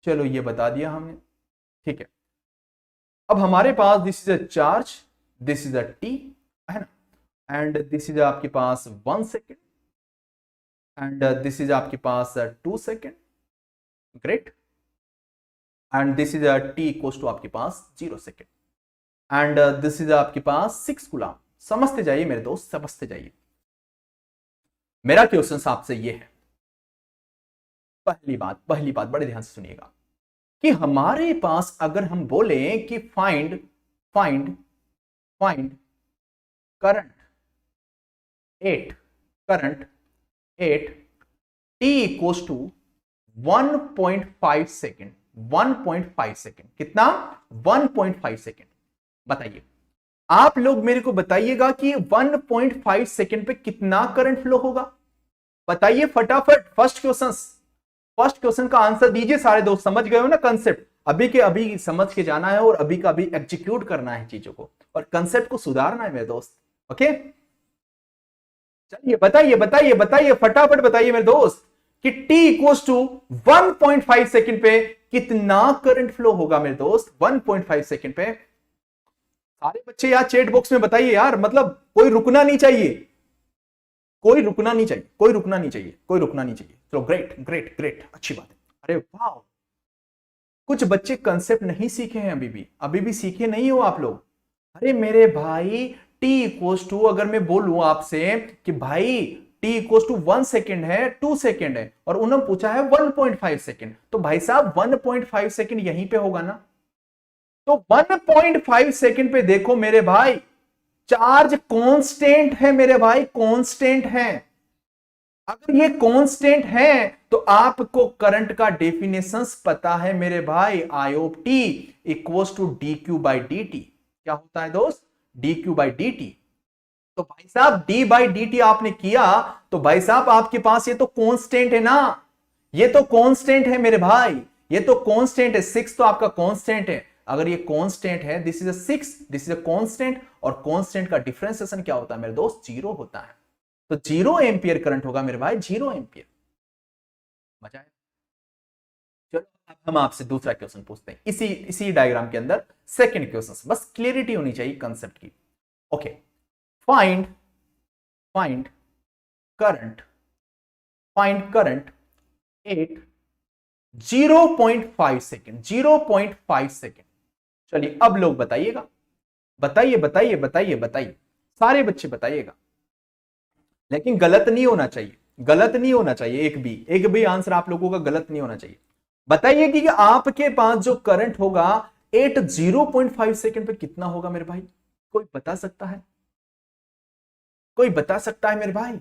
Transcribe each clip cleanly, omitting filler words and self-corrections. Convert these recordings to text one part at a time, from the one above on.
चलो ये बता दिया हमने, ठीक है। अब हमारे पास this is a charge, this is a T, है ना, एंड दिस इज आपके पास 1 सेकेंड, एंड दिस इज आपके पास 2 second, great, and this is T equals to आपके पास 0 सेकेंड, एंड दिस इज आपके पास 6 कूलम। समझते जाइए मेरे दोस्त, समझते जाइए। मेरा क्वेश्चन आपसे ये है, पहली बात बड़े ध्यान से सुनिएगा, कि हमारे पास अगर हम बोले कि find find find current at T equals to 1.5 second, 1.5 second, कितना? 1.5 सेकेंड। बताइए, आप लोग मेरे को बताइएगा कि 1.5 सेकेंड पे कितना करंट फ्लो होगा? बताइए फटाफट। फर्स्ट क्वेश्चन का आंसर दीजिए सारे दोस्त। समझ गए हो ना कंसेप्ट? अभी के अभी समझ के जाना है और अभी का अभी एग्जीक्यूट करना है चीजों को, और कंसेप्ट को सुधारना है मेरे दोस्त। ओके, चलिए बताइए फटाफट बताइए मेरे दोस्त कि t इक्वल्स टू 1.5 सेकेंड पे कितना करंट फ्लो होगा मेरे दोस्त? 1.5 सेकेंड पे। सारे बच्चे यार चैट बॉक्स में बताइए यार, मतलब कोई रुकना नहीं चाहिए, कोई रुकना नहीं चाहिए। चलो ग्रेट, अच्छी बात है। अरे वाह, कुछ बच्चे कंसेप्ट नहीं सीखे हैं, अभी भी सीखे नहीं हो आप लोग। अरे मेरे भाई, t इक्वल्स टू, अगर मैं बोलूं आपसे कि भाई t इक्वल्स टू 1 सेकेंड है, 2 सेकेंड है, और उन्होंने पूछा है 1.5 सेकेंड, तो भाई साहब 1.5 सेकेंड यहीं पे होगा ना। तो 1.5 सेकेंड पे देखो मेरे भाई, चार्ज कांस्टेंट है मेरे भाई, कांस्टेंट है। अगर ये कांस्टेंट है तो आपको करंट का डेफिनेशन पता है मेरे भाई, I of T equals to D Q by D T. क्या होता है दोस्त? D Q by D T. तो भाई साहब डी बाई डी टी आपने किया, तो भाई साहब आपके पास ये तो कांस्टेंट है ना, ये तो कांस्टेंट है मेरे भाई, ये तो कांस्टेंट है। 6 तो आपका कांस्टेंट है। अगर ये कांस्टेंट है, this is a 6, this is a constant, और कांस्टेंट का डिफरेंशिएशन क्या होता है मेरे दोस्त? 0 होता है। तो 0 एम्पियर करंट होगा मेरे भाई, 0 एम्पियर। मजा आया? चलो अब हम आपसे दूसरा क्वेश्चन पूछते हैं, इसी डायग्राम के अंदर सेकंड क्वेश्चन, बस क्लियरिटी होनी चाहिए कंसेप्ट की। Okay, find current eight 0.5 second, 0.5 second. चलिए अब लोग बताइएगा, बताइए सारे बच्चे बताइएगा, लेकिन गलत नहीं होना चाहिए, एक भी आंसर आप लोगों का गलत नहीं होना चाहिए। बताइए कि आपके पास जो करंट होगा 0.5 सेकेंड पे कितना होगा मेरे भाई? कोई बता सकता है? मेरे भाई?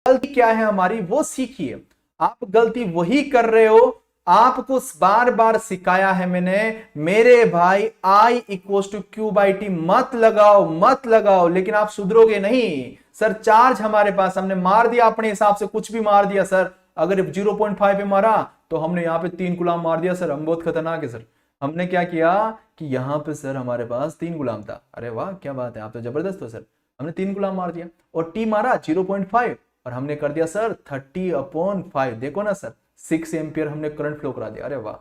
गलती क्या है हमारी वो सीखिए। आप गलती वही कर रहे हो, आपको बार बार सिखाया है मैंने मेरे भाई, I equals to Q by T मत लगाओ, लेकिन आप सुधरोगे नहीं। सर चार्ज हमारे पास, हमने मार दिया अपने हिसाब से, कुछ भी मार दिया सर। अगर 0.5 पे मारा तो हमने यहाँ पे 3 गुलाम मार दिया सर, हम बहुत खतरनाक है सर। हमने क्या किया कि यहाँ पे सर हमारे पास 3 गुलाम था। अरे वाह क्या बात है, आप तो जबरदस्त हो सर। हमने 3 गुलाम मार दिया और टी मारा 0.5, और हमने कर दिया सर 30/5। देखो ना सर, 6 एम्पियर हमने करंट फ्लो करा दिया। अरे वाह,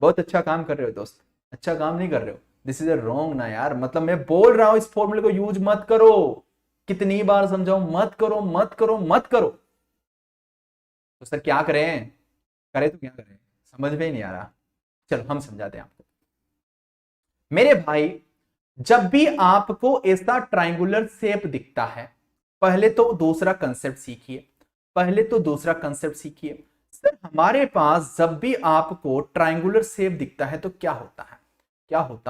बहुत अच्छा काम कर रहे हो दोस्त, अच्छा काम नहीं कर रहे हो। दिस इज अ रॉन्ग ना यार, मतलब मैं बोल रहा हूं इस फॉर्मूले को यूज मत करो। कितनी बार समझाऊं? मत करो। तो सर क्या करें? तो क्या करें, समझ में ही नहीं आ रहा। चलो हम समझाते हैं आपको। मेरे भाई, जब भी आपको ऐसा ट्राइंगुलर शेप दिखता है, पहले तो दूसरा कंसेप्ट सीखिए। सर हमारे पास जब भी आपको ट्राइंगुलर शेप दिखता है तो क्या होता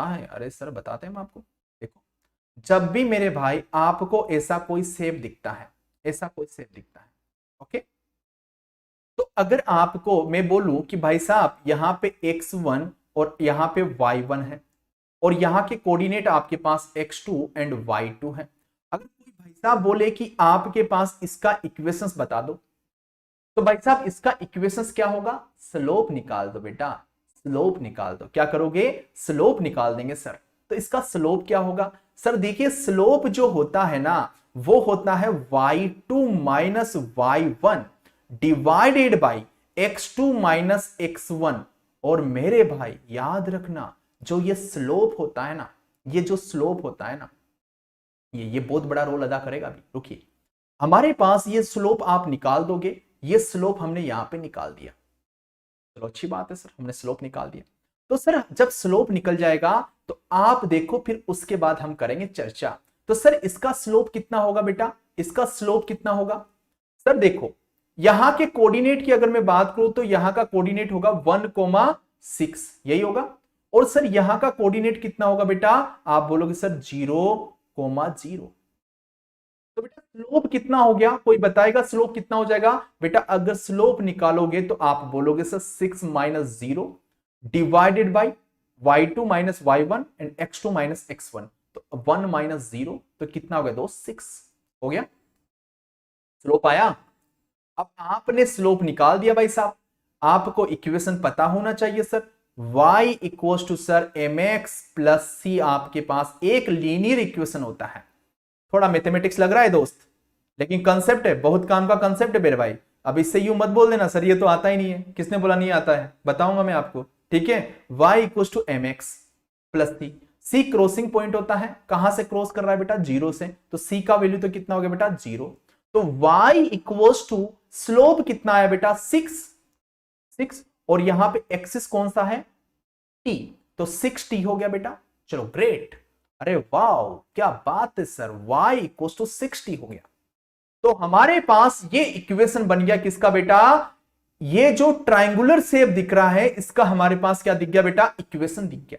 है? अरे सर बताते हैं हम आपको। देखो, जब भी मेरे भाई आपको ऐसा कोई शेप दिखता है, ओके, तो अगर आपको मैं बोलूं कि भाई साहब यहां पे x1 और यहां पे y1 है, और यहां के कोऑर्डिनेट आपके पास x2 एंड y2 है। अगर कोई भाई साहब बोले कि आपके पास इसका इक्वेशंस बता दो, तो भाई साहब इसका इक्वेशंस क्या होगा? स्लोप निकाल दो बेटा, स्लोप निकाल दो। क्या करोगे? स्लोप निकाल देंगे सर। तो इसका स्लोप क्या होगा? सर देखिए, स्लोप जो होता है ना, वो होता है y2 minus y1 divided by x2 minus x1, और मेरे भाई याद रखना, जो ये स्लोप होता है ना, ये जो स्लोप होता है ना, ये बहुत बड़ा रोल अदा करेगा। अभी रुकिए, हमारे पास ये स्लोप आप निकाल दोगे, ये स्लोप हमने यहां पे निकाल दिया, चलो अच्छी बात है सर, हमने स्लोप निकाल दिया। तो सर जब स्लोप निकल जाएगा तो आप देखो, फिर उसके बाद हम करेंगे चर्चा। तो सर इसका स्लोप कितना होगा बेटा, इसका स्लोप कितना होगा? सर देखो, यहां के कोऑर्डिनेट की अगर मैं बात करूं तो यहां का कोऑर्डिनेट होगा 1,6, यही होगा। और सर यहां का कोऑर्डिनेट कितना होगा बेटा? आप बोलोगे सर 0,0। तो बेटा स्लोप कितना हो गया, कोई बताएगा स्लोप कितना हो जाएगा? बेटा अगर स्लोप निकालोगे तो आप बोलोगे sir 6 - 0 divided by y2 - y1 and x2 - x1। तो 1 - 0 तो कितना हो गया दोस्त? 6 हो गया। स्लोप आया। अब आपने स्लोप निकाल दिया भाई साहब, आपको इक्वेशन पता होना चाहिए sir, y equals to sir mx plus c आपके पास एक लीनियर इक्वेशन होता है। थोड़ा मैथमेटिक्स लग रहा है दोस्त, लेकिन कंसेप्ट है, बहुत काम का कंसेप्ट है मेरे भाई। अब इससे यूं मत बोल देना सर ये तो आता ही नहीं है, किसने बोला नहीं आता है? बताऊंगा मैं आपको, ठीक है। y equals to mx plus c, c crossing point होता है, कहां से क्रॉस कर रहा है बेटा? 0 से, तो c का वैल्यू तो कितना हो गया बेटा? 0। तो y इक्वल्स टू स्लोप कितना आया बेटा? 6। और यहां पे एक्सिस कौन सा है? t, तो 6t हो गया बेटा। चलो ग्रेट, अरे वाह क्या बात है sir, y equals to 6t हो गया। तो हमारे पास ये इक्वेशन बन गया किसका बेटा? ये जो ट्रायंगुलर शेप दिख रहा है इसका हमारे पास क्या दिख गया बेटा? इक्वेशन दिख गया।